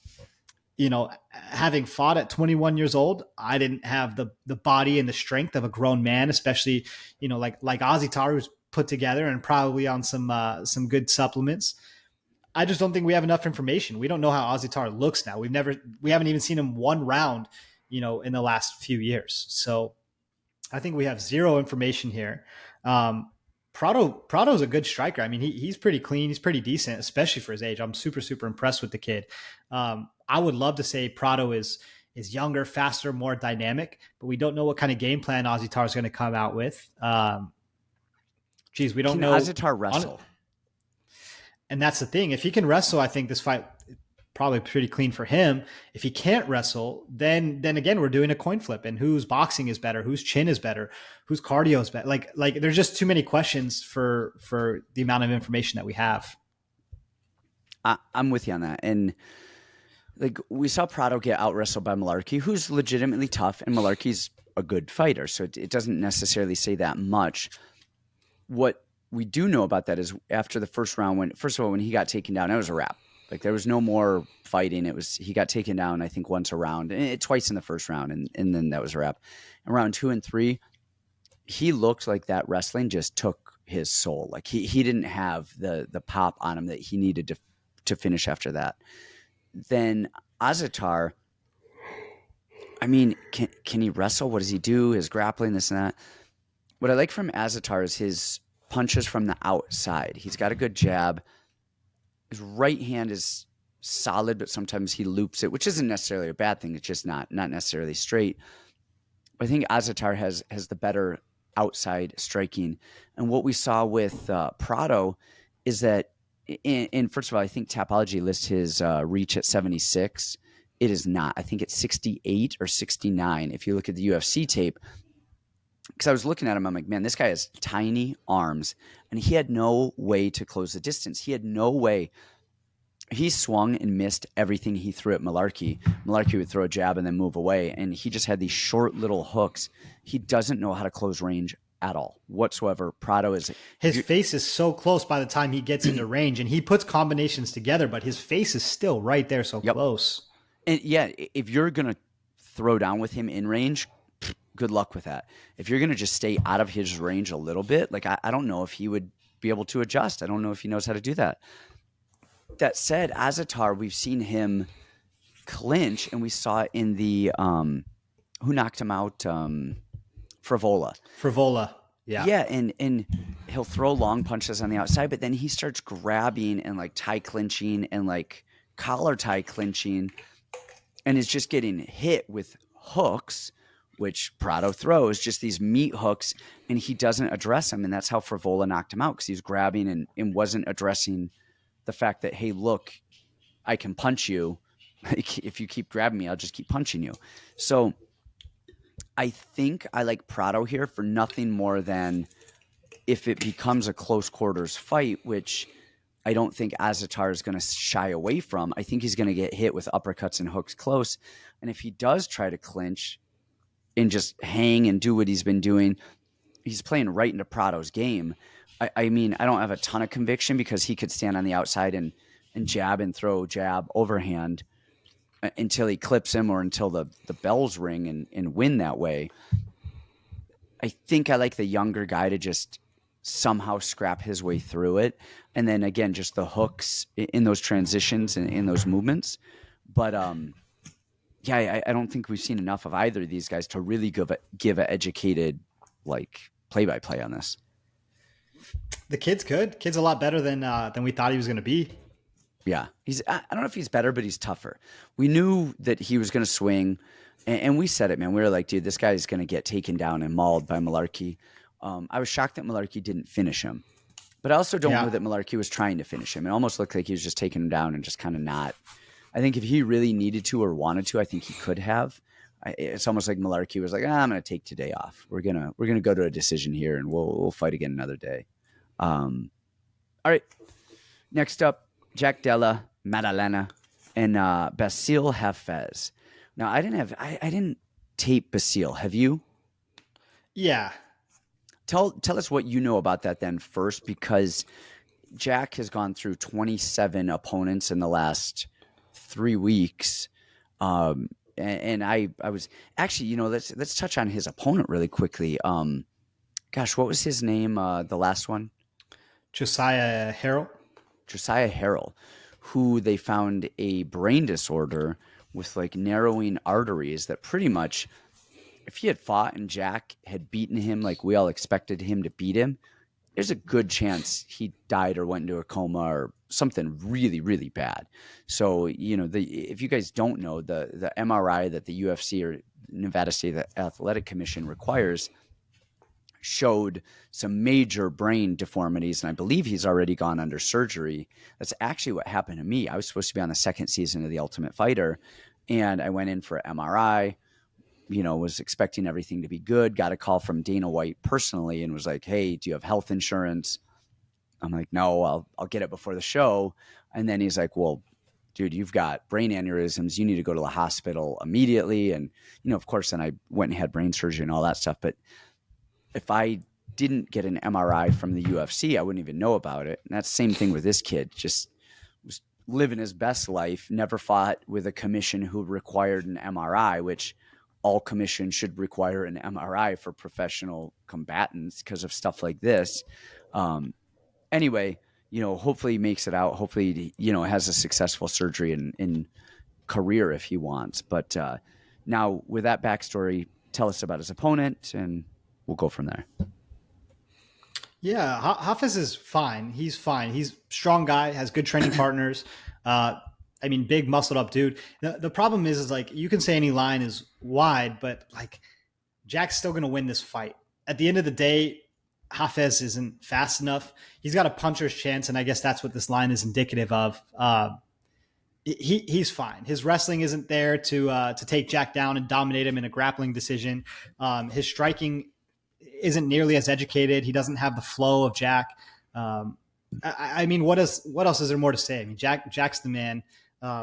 fought at 21 years old, I didn't have the body and the strength of a grown man, especially, like Azaitar, who's put together and probably on some good supplements. I just don't think we have enough information. We don't know how Azaitar looks now. We haven't even seen him one round, in the last few years. So I think we have zero information here. Prado's a good striker. I mean, he's pretty clean. He's pretty decent, especially for his age. I'm super, super impressed with the kid. I would love to say Prado is younger, faster, more dynamic, but we don't know what kind of game plan Azaitar is going to come out with. We don't know. Can Azaitar wrestle? And that's the thing. If he can wrestle, I think this fight probably pretty clean for him. If he can't wrestle, then again, we're doing a coin flip, and whose boxing is better, whose chin is better, whose cardio is better. Like there's just too many questions for the amount of information that we have. I'm with you on that. And like, we saw Prado get out wrestled by Malarkey, who's legitimately tough, and Malarkey's a good fighter. So it doesn't necessarily say that much. What we do know about that is after the first round, when he got taken down, it was a wrap. Like, there was no more fighting. He got taken down, I think, once a round, twice in the first round, and then that was a wrap. And round 2 and 3, he looked like that wrestling just took his soul. Like he didn't have the pop on him that he needed to finish after that. Then Azaitar, I mean, can he wrestle? What does he do? His grappling, this and that. What I like from Azaitar is his punches from the outside. He's got a good jab. His right hand is solid, but sometimes he loops it, which isn't necessarily a bad thing. It's just not necessarily straight. I think Azaitar has the better outside striking. And what we saw with Prado is that, and first of all, I think Tapology lists his reach at 76. It is not. I think it's 68 or 69 if you look at the UFC tape. Because I was looking at him, I'm like, man, this guy has tiny arms, and he had no way to close the distance. He had no way. He swung and missed everything he threw at Malarkey. Malarkey would throw a jab and then move away, and he just had these short little hooks. He doesn't know how to close range at all whatsoever. Prado is... His face is so close by the time he gets into range, and he puts combinations together, but his face is still right there so close. And yeah, if you're going to throw down with him in range, good luck with that. If you're going to just stay out of his range a little bit, like I don't know if he would be able to adjust. I don't know if he knows how to do that. That said, Azaitar, we've seen him clinch, and we saw it in the who knocked him out, Frivola. Yeah, and he'll throw long punches on the outside, but then he starts grabbing and like tie clinching and like collar tie clinching, and is just getting hit with hooks, which Prado throws, just these meat hooks, and he doesn't address them, and that's how Frivola knocked him out, because he's grabbing and wasn't addressing the fact that, hey, look, I can punch you. Like, if you keep grabbing me, I'll just keep punching you. So I think I like Prado here for nothing more than if it becomes a close quarters fight, which I don't think Azaitar is going to shy away from. I think he's going to get hit with uppercuts and hooks close. And if he does try to clinch and just hang and do what he's been doing, he's playing right into Prado's game. I mean, I don't have a ton of conviction, because he could stand on the outside and jab and throw jab overhand until he clips him or until the bells ring and win that way. I think I like the younger guy to just somehow scrap his way through it. And then again, just the hooks in those transitions and in those movements. But yeah, I don't think we've seen enough of either of these guys to really give an educated like play-by-play on this. The kid's good. Kid's a lot better than we thought he was going to be. Yeah, I don't know if he's better, but he's tougher. We knew that he was going to swing, and we said it, man. We were like, dude, this guy is going to get taken down and mauled by Malarkey. I was shocked that Malarkey didn't finish him, but I also don't know that Malarkey was trying to finish him. It almost looked like he was just taking him down and just kind of not. I think if he really needed to or wanted to, I think he could have. It's almost like Malarkey was like, I'm going to take today off. We're gonna go to a decision here, and we'll fight again another day. All right. Next up, Jack Della, Maddalena, and Bassil Hafez. Now, I didn't tape Bassil. Have you? Yeah. Tell us what you know about that then first, because Jack has gone through 27 opponents in the last 3 weeks. And I was actually, let's touch on his opponent really quickly. Gosh, what was his name? The last one? Josiah Harrell, who they found a brain disorder with like narrowing arteries that pretty much, if he had fought and Jack had beaten him like we all expected him to beat him, there's a good chance he died or went into a coma or something really, really bad. So, if you guys don't know, the MRI that the UFC or Nevada State Athletic Commission requires showed some major brain deformities, and I believe he's already gone under surgery. That's actually what happened to me. I was supposed to be on the second season of The Ultimate Fighter, and I went in for an MRI, was expecting everything to be good, got a call from Dana White personally and was like, hey, do you have health insurance? I'm like, no, I'll get it before the show. And then he's like, well, dude, you've got brain aneurysms. You need to go to the hospital immediately. And, of course, then I went and had brain surgery and all that stuff. But if I didn't get an MRI from the UFC, I wouldn't even know about it. And that's the same thing with this kid. Just was living his best life, never fought with a commission who required an MRI, which all commissions should require an MRI for professional combatants because of stuff like this. Anyway, hopefully he makes it out. Hopefully, has a successful surgery in career if he wants. But now with that backstory, tell us about his opponent and we'll go from there. Yeah, Hafez is fine. He's fine. He's a strong guy, has good training partners. Big muscled up dude. The problem is like you can say any line is wide, but like Jack's still going to win this fight. At the end of the day, Hafez isn't fast enough. He's got a puncher's chance, and I guess that's what this line is indicative of. He's fine. His wrestling isn't there to take Jack down and dominate him in a grappling decision. His striking isn't nearly as educated. He doesn't have the flow of Jack. What else is there more to say? I mean, Jack's the man.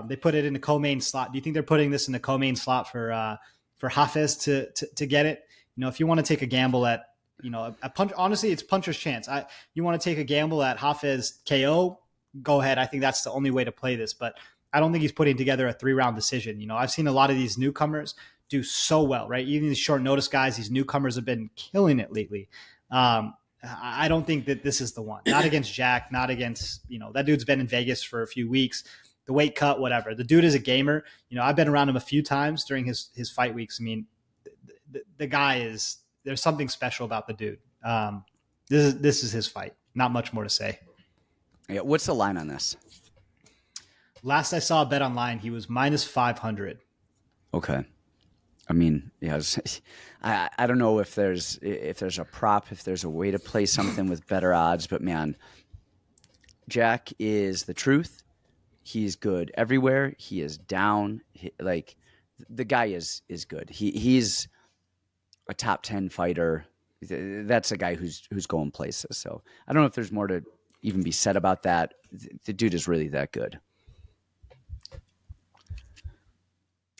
They put it in the co-main slot. Do you think they're putting this in the co-main slot for Hafez to get it? If you want to take a gamble at, a punch, honestly, it's puncher's chance. You want to take a gamble at Hafez KO, go ahead. I think that's the only way to play this, but I don't think he's putting together a 3-round decision. I've seen a lot of these newcomers do so well, right? Even these short notice guys, these newcomers have been killing it lately. I don't think that this is the one. Not against Jack, not against, that dude's been in Vegas for a few weeks. The weight cut, whatever. The dude is a gamer. I've been around him a few times during his fight weeks. I mean, the guy is, there's something special about the dude. This is his fight. Not much more to say. Yeah. What's the line on this? Last I saw a bet online, he was minus 500. Okay. I mean, yeah, I don't know if there's a prop, if there's a way to play something with better odds, but man, Jack is the truth. He's good everywhere. He is down. The guy is good. He's a top 10 fighter. That's a guy who's going places. So I don't know if there's more to even be said about that. The dude is really that good.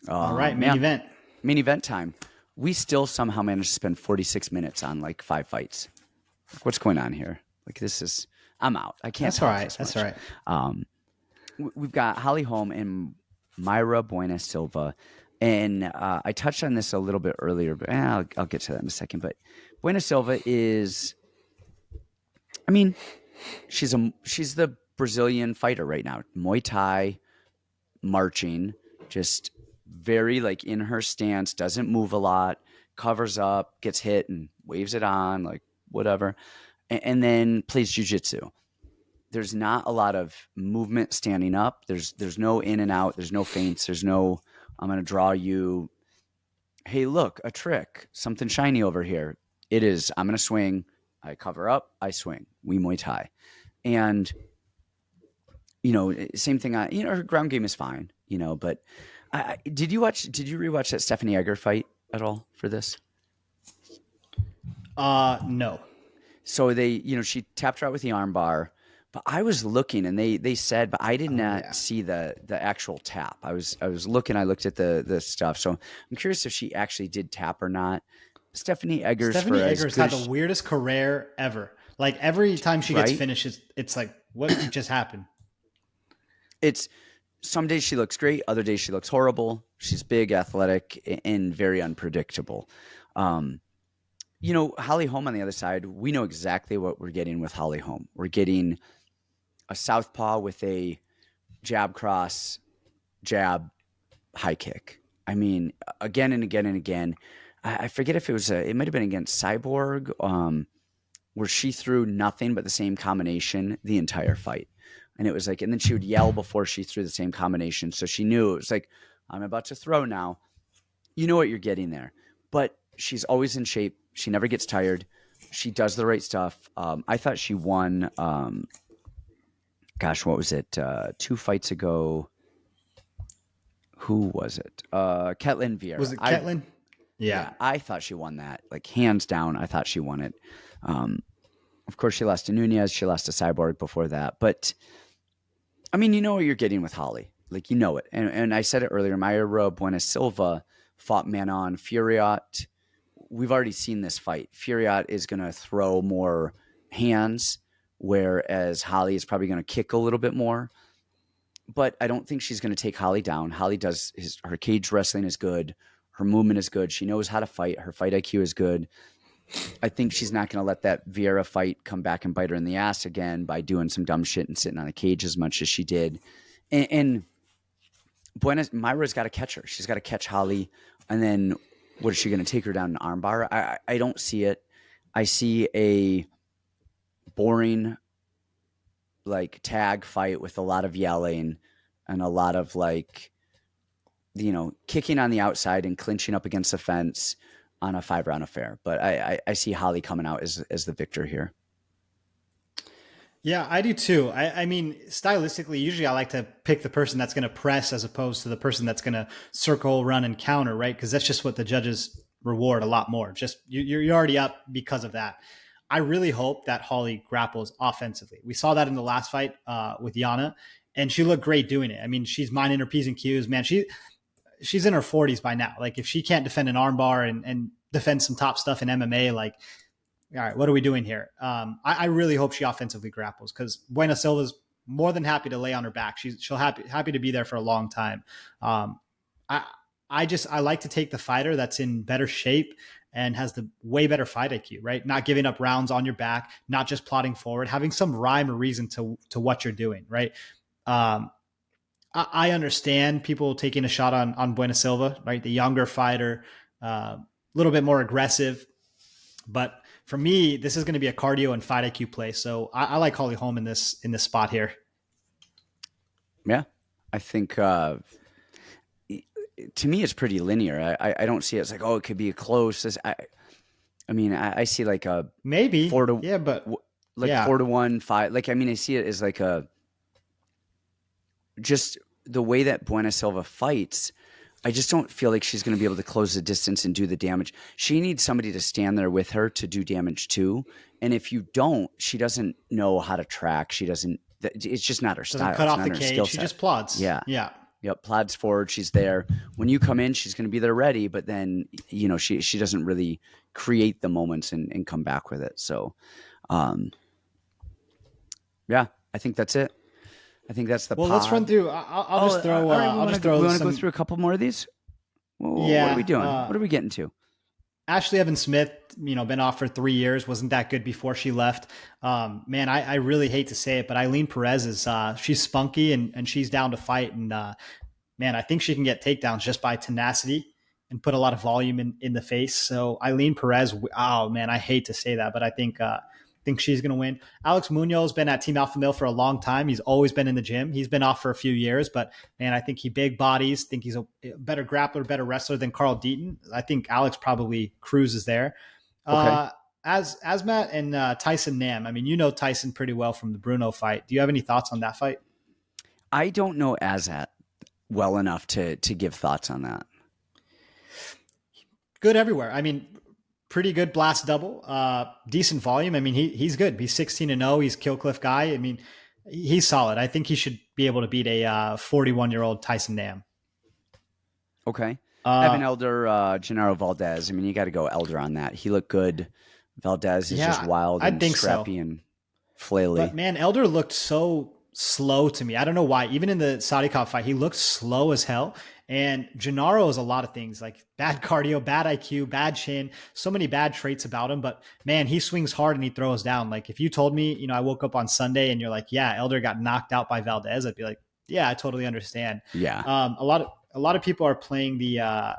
All right, main event time. We still somehow managed to spend 46 minutes on like 5 fights. What's going on here? I'm out. I can't. That's all right. That's all right. We've got Holm and Mayra Buena Silva. And I touched on this a little bit earlier, but I'll get to that in a second. But Buena Silva is, she's the Brazilian fighter right now. Muay Thai, marching, just very in her stance, doesn't move a lot, covers up, gets hit and waves it on, whatever. And then plays jiu-jitsu. There's not a lot of movement standing up. There's no in and out. There's no feints. There's no, I'm going to draw you, hey, look, a trick, something shiny over here. It is, I'm going to swing. I cover up, I swing. We Muay Thai. And, same thing. Her ground game is fine, but did you rewatch that Stephanie Egger fight at all for this? No. So she tapped her out with the arm bar. But I was looking, and they said, but I did not see the actual tap. I was looking. I looked at the stuff. So I'm curious if she actually did tap or not. Stephanie Egger's had the weirdest career ever. Every time she gets finished, it's like, what just happened? It's some days she looks great, other days she looks horrible. She's big, athletic, and very unpredictable. Holm on the other side, we know exactly what we're getting with Holm. We're getting a southpaw with a jab cross, jab, high kick. Again and again and again. I forget if it might have been against Cyborg, where she threw nothing but the same combination the entire fight. And it was and then she would yell before she threw the same combination. So she knew it was I'm about to throw now. You know what you're getting there. But she's always in shape. She never gets tired. She does the right stuff. I thought she won, what was it? 2 fights ago. Who was it? Ketlin Vieira. Was it Ketlin? Yeah. I thought she won that. Hands down, I thought she won it. Of course, she lost to Nunez. She lost to Cyborg before that. But, you know what you're getting with Holly. You know it. And I said it earlier. Mayra Buena Silva fought Manon Furiat. We've already seen this fight. Furiat is going to throw more hands, whereas Holly is probably going to kick a little bit more. But I don't think she's going to take Holly down. Holly her cage wrestling is good. Her movement is good. She knows how to fight. Her fight IQ is good. I think she's not going to let that Vieira fight come back and bite her in the ass again by doing some dumb shit and sitting on a cage as much as she did. And Mayra's got to catch her. She's got to catch Holly. And then what is she going to take her down an armbar? I don't see it. I see a boring like tag fight with a lot of yelling and a lot of like, kicking on the outside and clinching up against the fence on a 5-round affair. But I see Holly coming out as the victor here. Yeah, I do too. I mean, stylistically, usually I like to pick the person that's going to press as opposed to the person that's going to circle, run, and counter, right? Because that's just what the judges reward a lot more. Just you're already up because of that. I really hope that Holly grapples offensively. We saw that in the last fight with Yana, and she looked great doing it. I mean, she's minding her P's and Q's. Man, she's in her 40s by now. Like, if she can't defend an armbar and defend some top stuff in MMA, like, all right, what are we doing here? I really hope she offensively grapples, because Buena Silva's more than happy to lay on her back. She'll happy to be there for a long time. I like to take the fighter that's in better shape and has the way better fight IQ, right? Not giving up rounds on your back, not just plodding forward, having some rhyme or reason to what you're doing, right? I understand people taking a shot on Buena Silva, right? The younger fighter, a little bit more aggressive, but for me, this is going to be a cardio and fight IQ play. So I like Holly Holm in this spot here. Yeah, I think to me it's pretty linear. I don't see it as like, oh, it could be a close. I see like a maybe 4-1 5. Like, I see it as like just the way that Buena Silva fights. I just don't feel like she's going to be able to close the distance and do the damage. She needs somebody to stand there with her to do damage too. And if you don't, she doesn't know how to track. She doesn't. It's just not her style. Doesn't cut off the cage. She just plods. Yeah. Yeah. Yep. Plods forward. She's there. When you come in, she's going to be there ready. But then, she doesn't really create the moments and come back with it. So, yeah, I think that's it. I think that's the pod. Let's run through. I'll just throw. We want to go through a couple more of these. Yeah. What are we doing? What are we getting to? Ashley Evans Smith, been off for 3 years. Wasn't that good before she left. Man, I really hate to say it, but Eileen Perez is she's spunky and she's down to fight. And man, I think she can get takedowns just by tenacity and put a lot of volume in the face. So Eileen Perez, oh man, I hate to say that, but I think she's going to win. Alex Munoz been at Team Alpha Male for a long time. He's always been in the gym. He's been off for a few years, but man, I think he big bodies. Think he's a better grappler, better wrestler than Carl Deaton. I think Alex probably cruises there. Okay. Asmat and Tyson Nam. Tyson pretty well from the Bruno fight. Do you have any thoughts on that fight? I don't know Azat well enough to give thoughts on that. Good everywhere. Pretty good blast double, decent volume. He's good. He's 16-0. He's Kill Cliff guy. He's solid. I think he should be able to beat a 41-year-old Tyson Nam. Okay. Evan Elder, Gennaro Valdez. You got to go Elder on that. He looked good. Valdez is just wild and scrappy and flaily. But man, Elder looked so slow to me. I don't know why. Even in the Sadykhov fight, he looked slow as hell. And Gennaro is a lot of things, like bad cardio, bad IQ, bad chin, so many bad traits about him. But man, he swings hard and he throws down. Like, if you told me, I woke up on Sunday and you're like, yeah, Elder got knocked out by Valdez, I'd be like, yeah, I totally understand. Yeah. A lot of people are playing the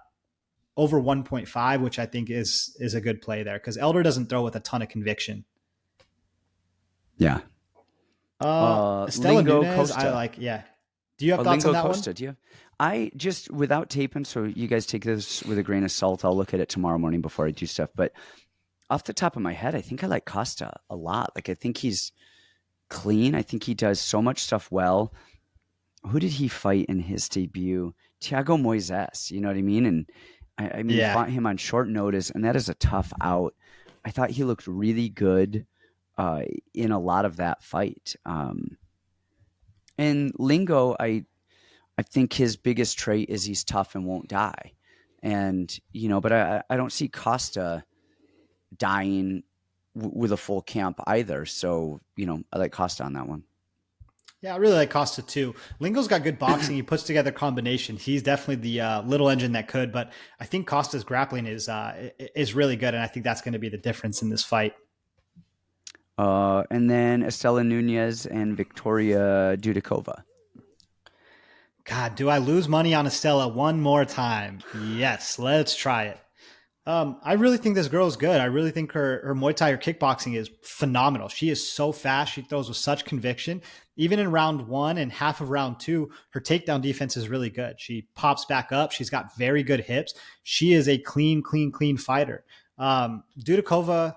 over 1.5, which I think is a good play there, because Elder doesn't throw with a ton of conviction. Yeah. Estela Lingo Nunez, Costa. I like. Yeah. Do you have thoughts on that Costa, one? Do you? I just, without taping, so you guys take this with a grain of salt. I'll look at it tomorrow morning before I do stuff. But off the top of my head, I think I like Costa a lot. Like, I think he's clean. I think he does so much stuff well. Who did he fight in his debut? Thiago Moises, you know what I mean? And fought him on short notice, and that is a tough out. I thought he looked really good in a lot of that fight. And Lingo, I think his biggest trait is he's tough and won't die. And, but I don't see Costa dying with a full camp either. So, I like Costa on that one. Yeah, I really like Costa too. Lingo's got good boxing. He puts together combinations. He's definitely the little engine that could, but I think Costa's grappling is really good, and I think that's going to be the difference in this fight. And then Estela Nunez and Victoria Dudikova. God, do I lose money on Estella one more time? Yes, let's try it. I really think this girl is good. I really think her Muay Thai or kickboxing is phenomenal. She is so fast. She throws with such conviction. Even in round one and half of round two, her takedown defense is really good. She pops back up. She's got very good hips. She is a clean fighter. Dudikova,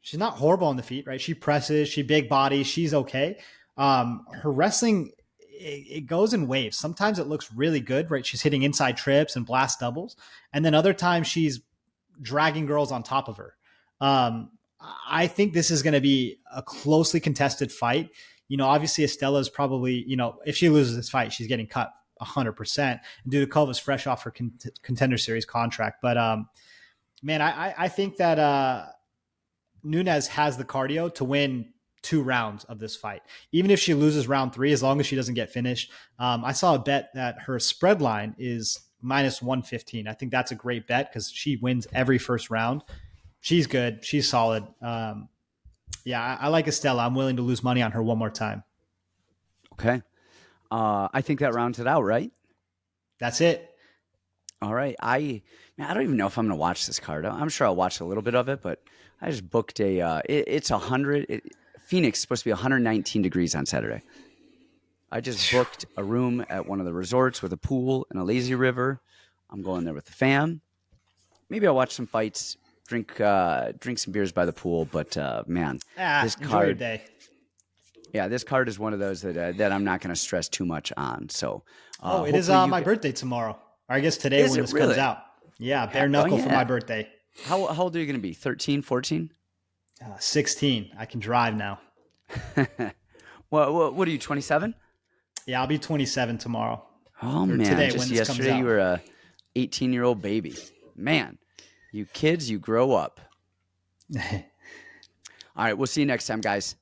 she's not horrible on the feet, right? She presses, she big body, she's okay. Her wrestling, it goes in waves. Sometimes it looks really good, right? She's hitting inside trips and blast doubles. And then other times she's dragging girls on top of her. I think this is going to be a closely contested fight. Obviously Estella is probably, if she loses this fight, she's getting cut 100%. And Dudikova's fresh off her contender series contract. But man, I think that Nunez has the cardio to win 2 rounds of this fight. Even if she loses round 3, as long as she doesn't get finished. I saw a bet that her spread line is minus 115. I think that's a great bet because she wins every first round. She's good. She's solid. Yeah, I like Estella. I'm willing to lose money on her one more time. Okay. I think that rounds it out, right? That's it. All right. I don't even know if I'm going to watch this card. I'm sure I'll watch a little bit of it, but I just booked it's 100. Phoenix is supposed to be 119 degrees on Saturday. I just booked a room at one of the resorts with a pool and a lazy river. I'm going there with the fam. Maybe I'll watch some fights, drink some beers by the pool. But man, this enjoy card, your day. Yeah, this card is one of those that I'm not going to stress too much on. So, it is my birthday tomorrow. Or I guess today when this comes out. Yeah, bare knuckle for my birthday. How old are you going to be? 13, 14? 16. I can drive now. What are you, 27? Yeah, I'll be 27 tomorrow. Oh, man. Today, just when this yesterday, comes out. You were a 18-year-old baby. Man, you kids, you grow up. All right, we'll see you next time, guys.